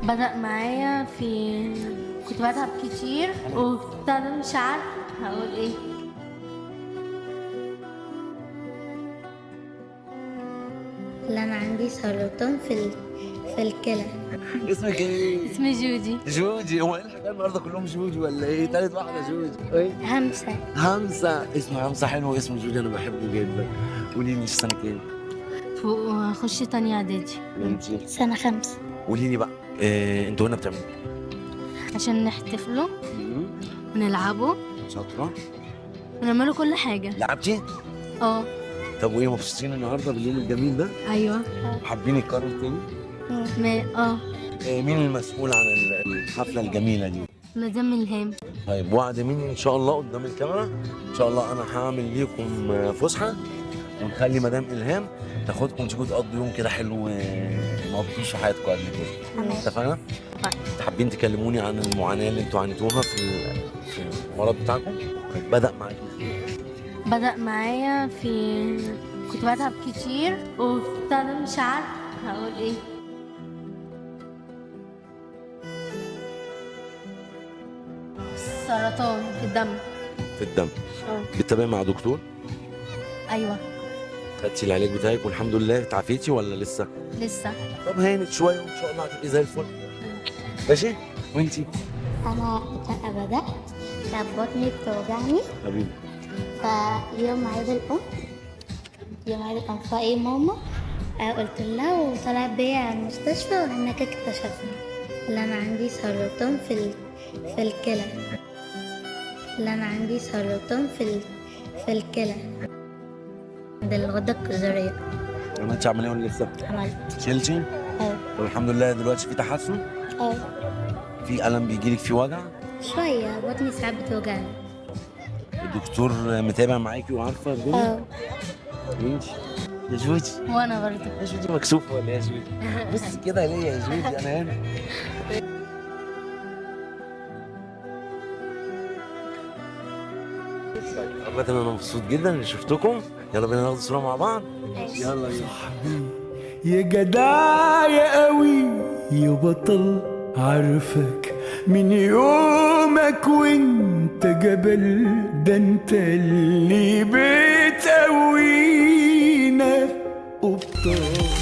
بدأ معايا كنت بتعب كتير وابتدى مش عارف هقول ايه. اللي انا عندي سرطان في الكلى. اسمك ايه؟ اسمي جودي. جوجي. هو ايه الحكايه النهارده كلهم جوجي ولا ايه؟ تالت واحده جوجي. ايه؟ همسة. همسه. اسمه همسه حلو، اسمه جوجي انا بحبه جدا. قولي لي سنه كام؟ هخش تانية اعدادي انتي؟ سنة 5. قولي لي بقى انتوا هنا بتعملوا عشان نحتفلوا ايه؟ ونلعبوا شاطره. ونعملوا كل حاجة. لعبتي؟ اه. طب وايه مبسوطين النهارده باليوم الجميل ده؟ ايوه. حابين يتكرر تاني؟ اه. مين المسؤول عن الحفله الجميله دي؟ مدام الهام. طيب وعد مني ان شاء الله قدام الكاميرا ان شاء الله انا هعمل ليكم فسحه ونخلي مدام الهام تاخدكم تيجوا تقضوا يوم كده حلو ما قضيتوش في حياتكم قبل كده. اتفقنا؟ حابين تكلموني عن المعاناه اللي انتوا عانيتوها في المرض بتاعكم؟ بدأ معاكم بدأ معايا كنت بتعب كتير وابتدى مش عارف هقول ايه. سرطان في الدم. في الدم. بتتابعي مع دكتور؟ ايوه. خدتي العلاج بتاعك والحمد لله اتعافيتي ولا لسه؟ لسه. طب هانت شويه وان شاء الله هتبقي زي الفل. ماشي؟ وانتي؟ انا بدأت كانت بطني بتوجعني حبيبي. فيوم عيد الأم فايه ماما قلت لها وطلعت بيا على المستشفى وهناك اكتشفنا اللي انا عندي سرطان في الكلى. اللي انا عندي سرطان في الكلى عند الغدة الكظرية. عملتي عمليه ولا لسه؟ عملت. شلتي؟ طب الحمد لله دلوقتي في تحسن؟ في ألم بيجيلك في وجع؟ شوية بطني ساعات بتوجعني. الدكتور متابع معاكي وعارفه الدنيا؟ وانتي؟ يا جوجي. وانا برضه. يا جوجي مكسوفه ولا يا جوجي؟ بص كده ليه يا جوجي انا هنا. عامة انا مبسوط جدا اني شفتكم. يلا بينا ناخد صورة مع بعض. يلا يا صاحبي يا جدع يا قوي يا بطل، عارفك من يومك وانت جبل، ده انت اللي بتقوينا وبطل.